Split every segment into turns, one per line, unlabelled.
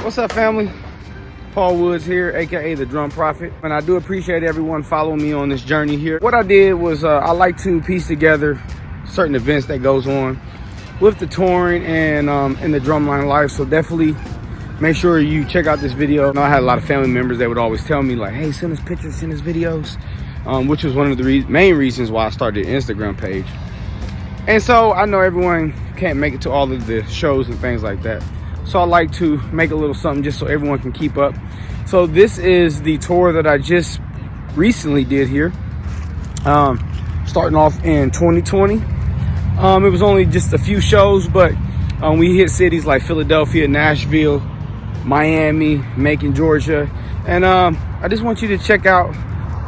What's up, family? Paul Woods here, aka the Drum Prophet, and I do appreciate everyone following me on this journey here. What I did was I like to piece together certain events that goes on with the touring and in the drumline life. So definitely make sure you check out this video. I had a lot of family members that would always tell me like, "Hey, send us pictures, send us videos," which was one of the main reasons why I started an Instagram page. And so I know everyone can't make it to all of the shows and things like that. So I like to make a little something just so everyone can keep up. So this is the tour that I just recently did here. Starting off in 2020. It was only just a few shows, but we hit cities like Philadelphia, Nashville, Miami, Macon, Georgia. And I just want you to check out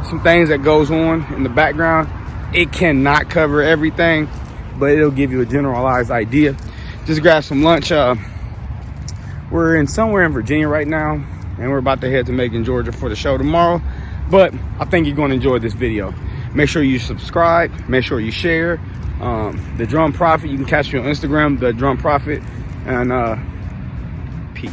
some things that goes on in the background. It cannot cover everything, but it'll give you a generalized idea. Just grab some lunch. We're somewhere in Virginia right now, and we're about to head to Macon, Georgia for the show tomorrow. But I think you're going to enjoy this video. Make sure you subscribe. Make sure you share. The Drum Prophet. You can catch me on Instagram, the Drum Prophet. And peace.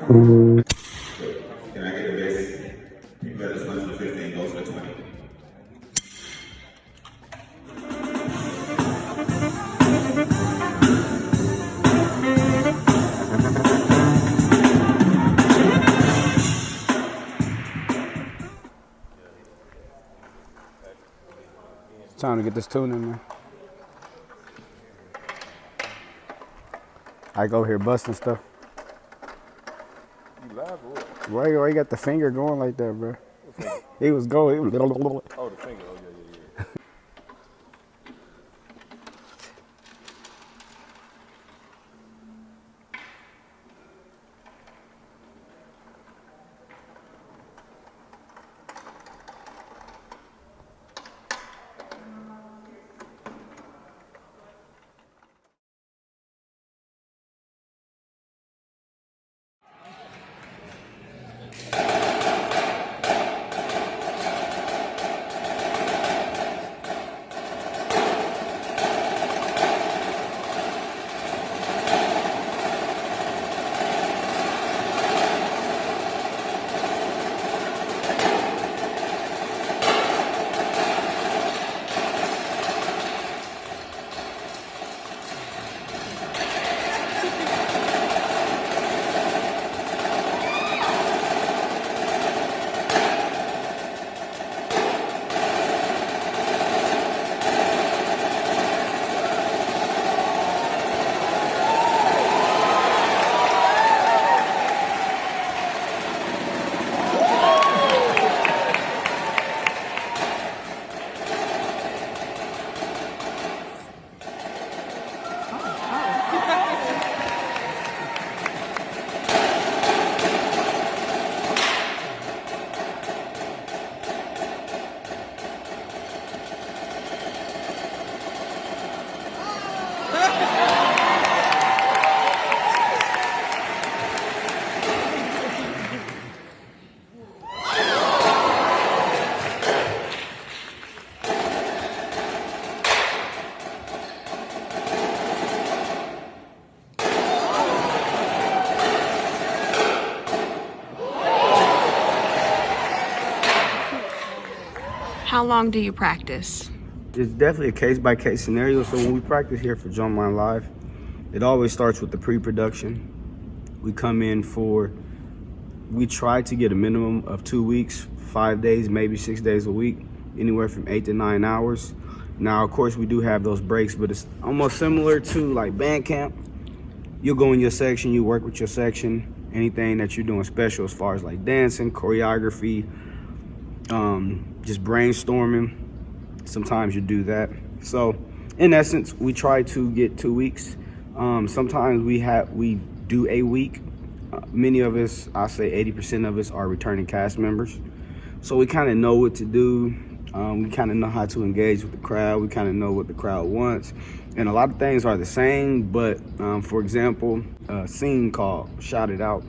Can I get a base? You bet as much as 15 goes for 20.
It's time to get this tune in, man. I go here busting stuff.
You live or what?
Why you got the finger going like that, bro? He was going.
Oh, the finger. Oh, yeah, yeah, yeah.
How long do you practice?
It's definitely a case-by-case scenario. So when we practice here for Drumline Live, it always starts with the pre-production. We come in we try to get a minimum of 2 weeks, 5 days, maybe 6 days a week, anywhere from 8 to 9 hours. Now, of course, we do have those breaks, but it's almost similar to like band camp. You'll go in your section, you work with your section, anything that you're doing special as far as like dancing, choreography, just brainstorming. Sometimes you do that. So in essence, we try to get 2 weeks. Sometimes we do a week. Many of us, I say 80% of us, are returning cast members. So we kind of know what to do. We kind of know how to engage with the crowd. We kind of know what the crowd wants. And a lot of things are the same, but for example, a scene called Shout It Out.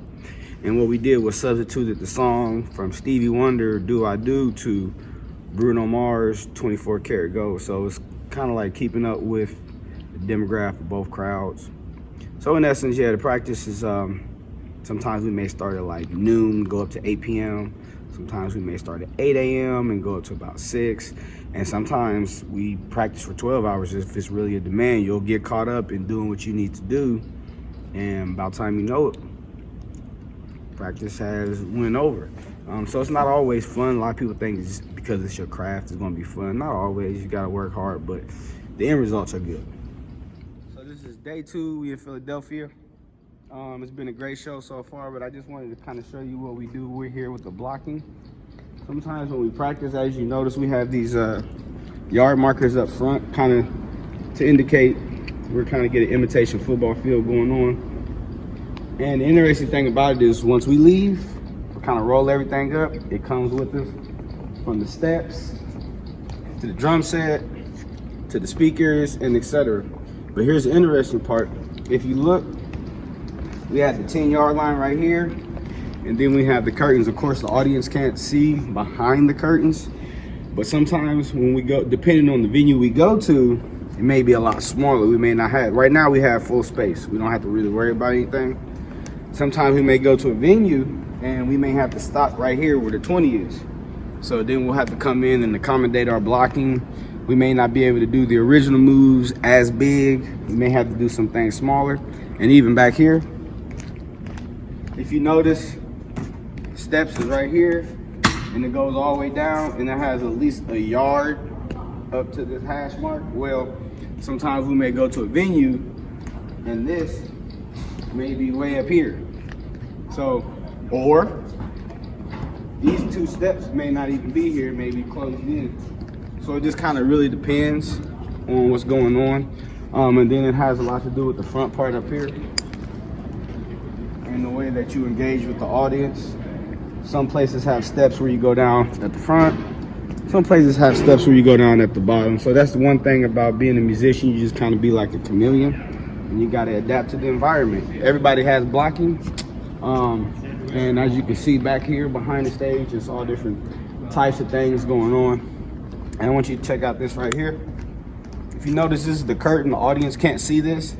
And what we did was substituted the song from Stevie Wonder, Do I Do, to Bruno Mars, 24 Karat Gold. So it's kind of like keeping up with the demographic of both crowds. So in essence, yeah, the practice is, sometimes we may start at like noon, go up to 8 p.m. Sometimes we may start at 8 a.m. and go up to about 6. And sometimes we practice for 12 hours if it's really a demand. You'll get caught up in doing what you need to do. And by the time you know it, practice has went over. So it's not always fun. A lot of people think it's because it's your craft, it's gonna be fun. Not always, you gotta work hard, but the end results are good. So this is day 2, we in Philadelphia. It's been a great show so far, but I just wanted to kind of show you what we do. We're here with the blocking. Sometimes when we practice, as you notice, we have these yard markers up front, kind of to indicate we're kind of getting imitation football field going on. And the interesting thing about it is once we leave, we kind of roll everything up. It comes with us from the steps to the drum set to the speakers and etc. But here's the interesting part. If you look, we have the 10-yard line right here, and then we have the curtains. Of course, the audience can't see behind the curtains, but sometimes when we go, depending on the venue we go to, it may be a lot smaller. We may not have, right now we have full space. We don't have to really worry about anything. Sometimes we may go to a venue and we may have to stop right here where the 20 is. So then we'll have to come in and accommodate our blocking. We may not be able to do the original moves as big. We may have to do some things smaller. And even back here, if you notice, steps is right here, and it goes all the way down, and it has at least a yard up to this hash mark. Well, sometimes we may go to a venue, and this may be way up here. So, or these 2 steps may not even be here, may be closed in. So it just kind of really depends on what's going on. And then it has a lot to do with the front part up here and the way that you engage with the audience. Some places have steps where you go down at the front. Some places have steps where you go down at the bottom. So that's the one thing about being a musician. You just kind of be like a chameleon, and you got to adapt to the environment. Everybody has blocking. And as you can see back here behind the stage, it's all different types of things going on. And I want you to check out this right here. If you notice, this is the curtain. The audience can't see this,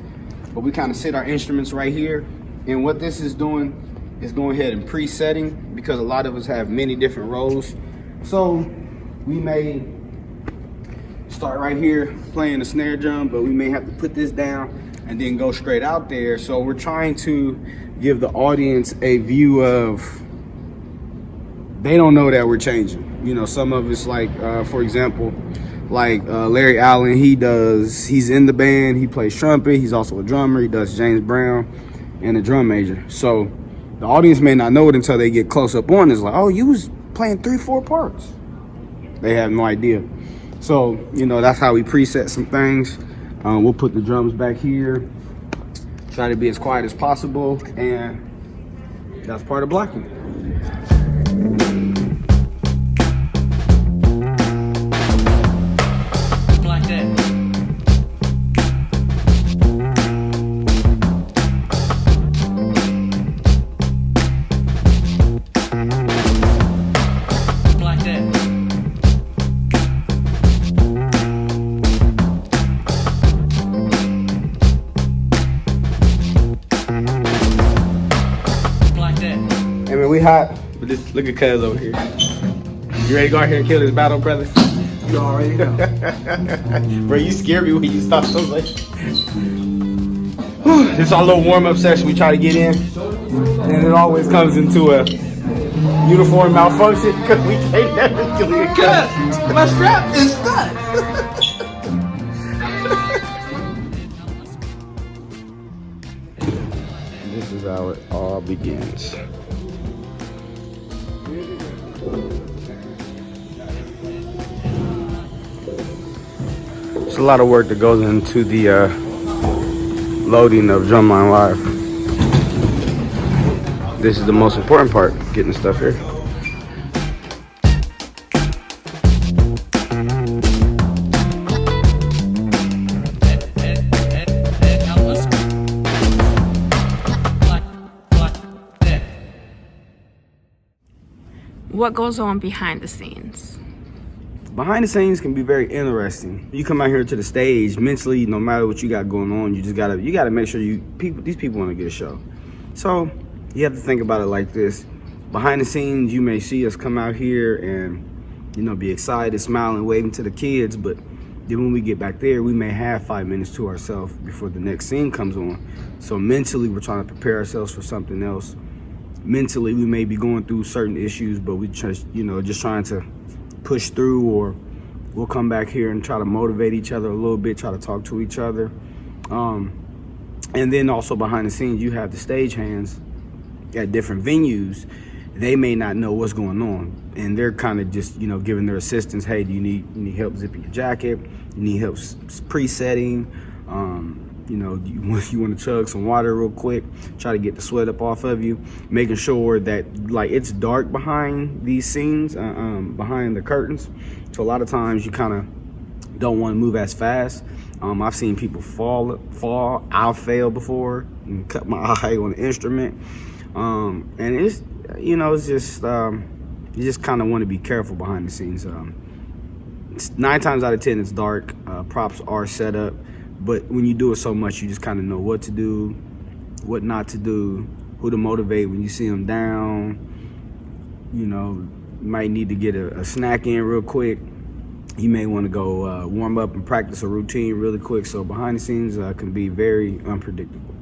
but we kind of sit our instruments right here. And what this is doing is going ahead and presetting, because a lot of us have many different roles. So we may start right here playing the snare drum, but we may have to put this down and then go straight out there. So we're trying to give the audience a view of, they don't know that we're changing. You know, some of us, like for example, like Larry Allen, he's in the band, he plays trumpet, he's also a drummer, he does James Brown and a drum major. So the audience may not know it until they get close up on it. It's like, oh, you was playing 3-4 parts. They have no idea. So, you know, that's how we preset some things. We'll put the drums back here, try to be as quiet as possible, and that's part of blocking.
Like that. Like that.
Hey man, we hot, but just look at Cuz over here. You ready to go out here and kill this battle, brother? You already know. Bro, you scared me when you stopped. I was like, this is our little warm-up session we try to get in. And it always comes into a uniform malfunction because we can't never get it.
My strap is stuck.
This is how it all begins. There's a lot of work that goes into the loading of Drumline Live. This is the most important part, getting the stuff here.
What goes on behind the scenes?
Behind the scenes can be very interesting. You come out here to the stage mentally, no matter what you got going on, you gotta make sure these people want to get a show. So you have to think about it like this. Behind the scenes, you may see us come out here and be excited, smiling, waving to the kids, but then when we get back there, we may have 5 minutes to ourselves before the next scene comes on. So mentally, we're trying to prepare ourselves for something else. Mentally, we may be going through certain issues, but we just trying to push through, or we'll come back here and try to motivate each other a little bit, try to talk to each other. And then also behind the scenes, you have the stagehands at different venues. They may not know what's going on, and they're kind of just giving their assistance. Hey, do you need help zipping your jacket? You need help presetting? You want to chug some water real quick, try to get the sweat up off of you, making sure that it's dark behind these scenes, behind the curtains. So a lot of times you kind of don't want to move as fast. I've seen people fall. I've failed before and cut my eye on the instrument. And it's just you just kind of want to be careful behind the scenes. 9 times out of 10 it's dark. Props are set up. But when you do it so much, you just kind of know what to do, what not to do, who to motivate when you see them down. You might need to get a snack in real quick. You may want to go warm up and practice a routine really quick. So behind the scenes can be very unpredictable.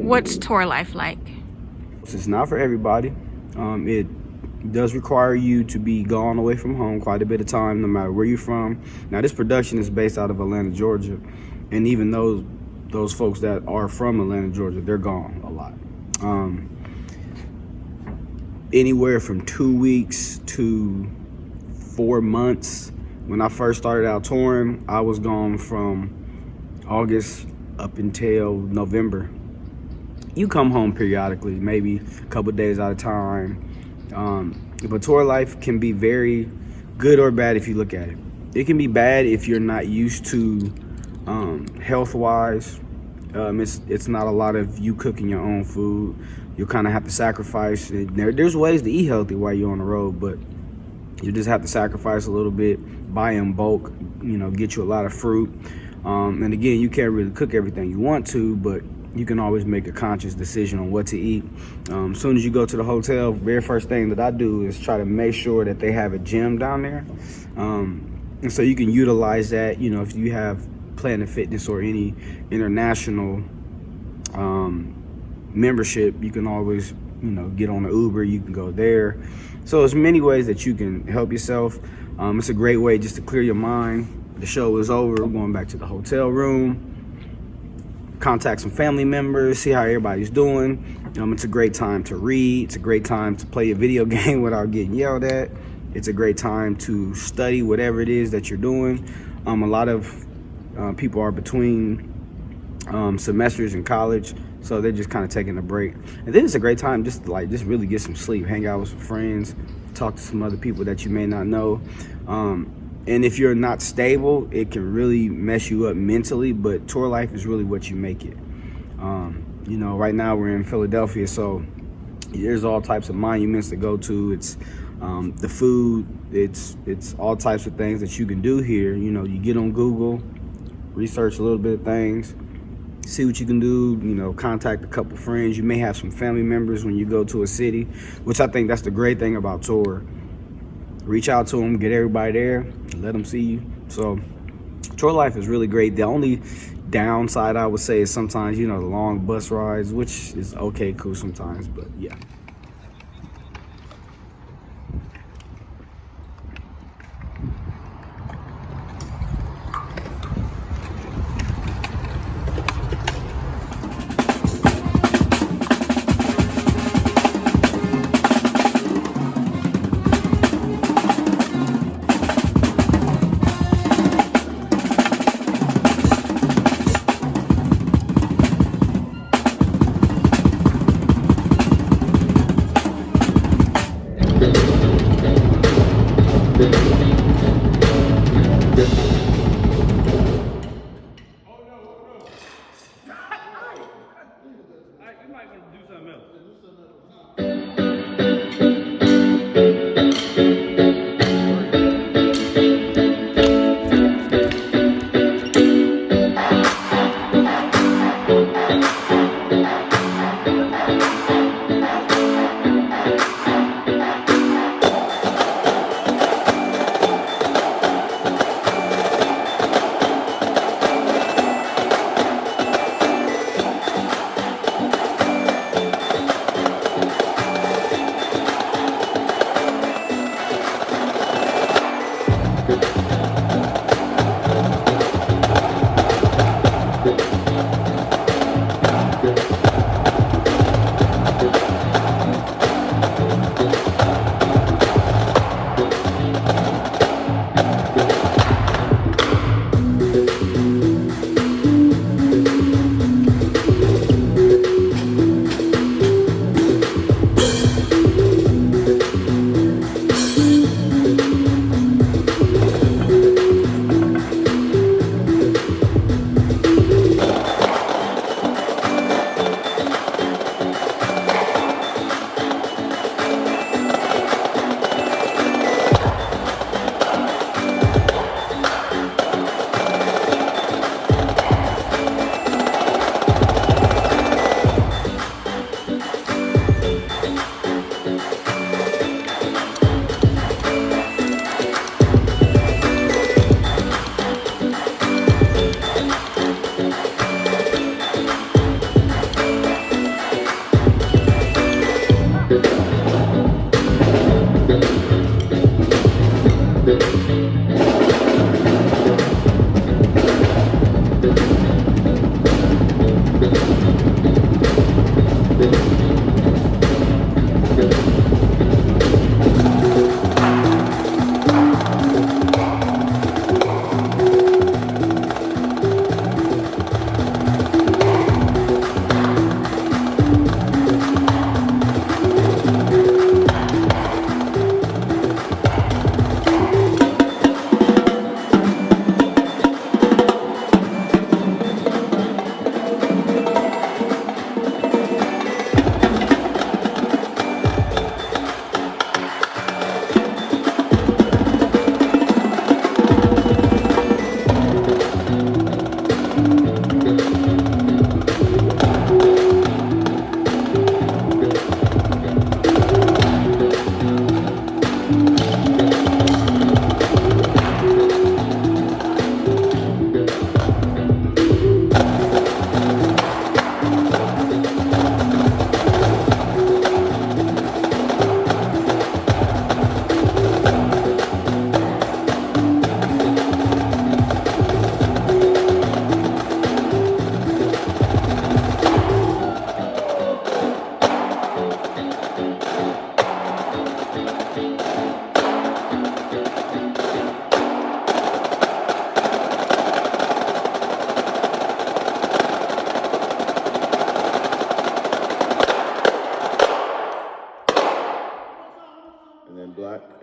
What's tour life like?
It's not for everybody. It does require you to be gone away from home quite a bit of time, no matter where you're from. Now, this production is based out of Atlanta, Georgia, and even those folks that are from Atlanta, Georgia, they're gone a lot. Anywhere from 2 weeks to 4 months. When I first started out touring, I was gone from August up until November. You come home periodically, maybe a couple days at a time. But tour life can be very good or bad if you look at it. It can be bad if you're not used to health-wise. It's not a lot of you cooking your own food. You'll kind of have to sacrifice. There's ways to eat healthy while you're on the road, but you just have to sacrifice a little bit, buy in bulk, get you a lot of fruit. And again, you can't really cook everything you want to, but you can always make a conscious decision on what to eat. As soon as you go to the hotel, very first thing that I do is try to make sure that they have a gym down there. And so you can utilize that, if you have Planet Fitness or any international membership, you can always, get on an Uber, you can go there. So there's many ways that you can help yourself. It's a great way just to clear your mind. The show is over, we're going back to the hotel room, contact some family members, see how everybody's doing. It's a great time to read. It's a great time to play a video game without getting yelled at. It's a great time to study whatever it is that you're doing. A lot of people are between semesters in college, so they're just kind of taking a break. And then it's a great time just really get some sleep, hang out with some friends, talk to some other people that you may not know. And if you're not stable, it can really mess you up mentally, but tour life is really what you make it. Right now we're in Philadelphia, so there's all types of monuments to go to. It's the food, it's all types of things that you can do here. You get on Google, research a little bit of things, see what you can do, contact a couple friends. You may have some family members when you go to a city, which I think that's the great thing about tour. Reach out to them, get everybody there, let them see you. So tour life is really great. The only downside I would say is sometimes, the long bus rides, which is okay, cool sometimes, but yeah.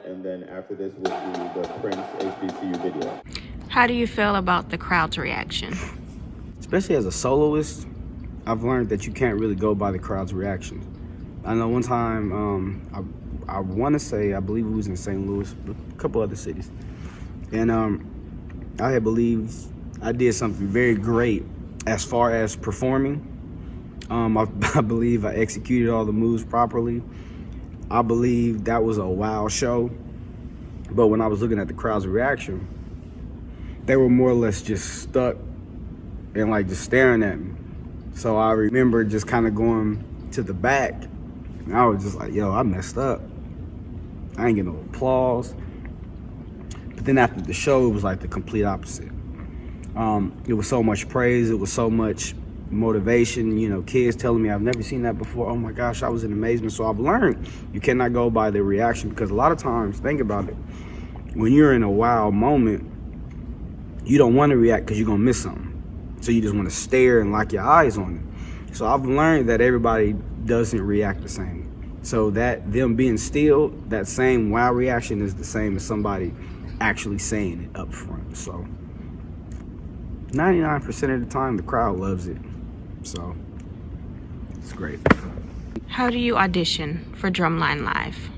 And then after this will be the Prince HBCU video.
How do you feel about the crowd's reaction?
Especially as a soloist, I've learned that you can't really go by the crowd's reactions. I know one time, I want to say, I believe it was in St. Louis, but a couple other cities. And I had believed I did something very great as far as performing. I believe I executed all the moves properly. I believe that was a wow show. But when I was looking at the crowd's reaction, they were more or less just stuck and like just staring at me. So I remember just kind of going to the back, and I was just like, yo, I messed up. I ain't getting no applause. But then after the show, it was like the complete opposite. It was so much praise. It was so much motivation. You know, kids telling me, I've never seen that before. Oh my gosh, I was in amazement. So I've learned you cannot go by the reaction, because a lot of times, think about it, when you're in a wow moment, you don't want to react because you're going to miss something. So you just want to stare and lock your eyes on it. So I've learned that everybody doesn't react the same. So that them being still, that same wow reaction is the same as somebody actually saying it up front. So 99% of the time, the crowd loves it. So it's great.
How do you audition for Drumline Live?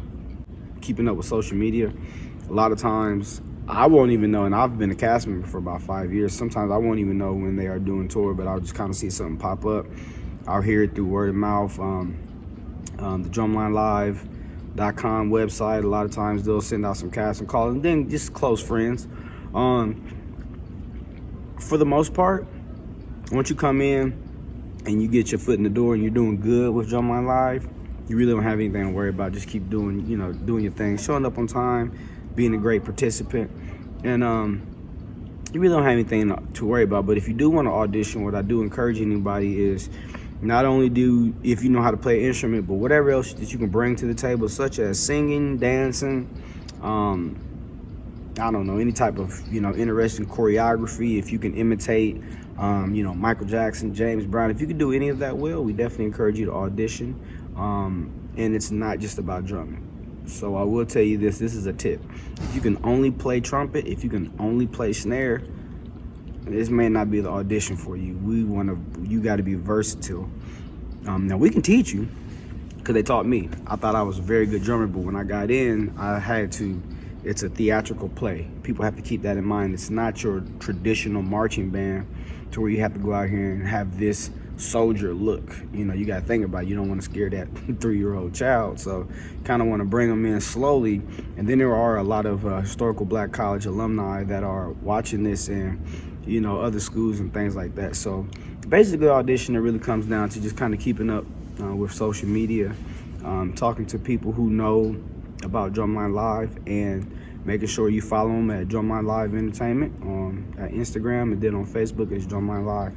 Keeping up with social media, a lot of times I won't even know, and I've been a cast member for about 5 years. Sometimes I won't even know when they are doing tour, but I'll just kind of see something pop up. I'll hear it through word of mouth. The drumlinelive.com website, a lot of times they'll send out some casting calls, and then just close friends. For the most part, once you come in and you get your foot in the door and you're doing good with Drumline Live, you really don't have anything to worry about. Just keep doing, doing your thing, showing up on time, being a great participant, and you really don't have anything to worry about. But if you do want to audition, what I do encourage anybody is not only if you know how to play an instrument, but whatever else that you can bring to the table, such as singing, dancing, I don't know, any type of, interesting choreography. If you can imitate, Michael Jackson, James Brown, if you can do any of that well, we definitely encourage you to audition. And it's not just about drumming. So I will tell you this is a tip. If you can only play trumpet, if you can only play snare, this may not be the audition for you. You got to be versatile. Now we can teach you, because they taught me. I thought I was a very good drummer, but when I got in, it's a theatrical play. People have to keep that in mind. It's not your traditional marching band to where you have to go out here and have this soldier look. You got to think about it. You don't want to scare that 3-year-old child. So kind of want to bring them in slowly. And then there are a lot of historical black college alumni that are watching this, and, other schools and things like that. So basically audition, it really comes down to just kind of keeping up with social media, talking to people who know about Drumline Live, and Making sure you follow them at Drumline Live Entertainment on Instagram, and then on Facebook it's Drumline Live.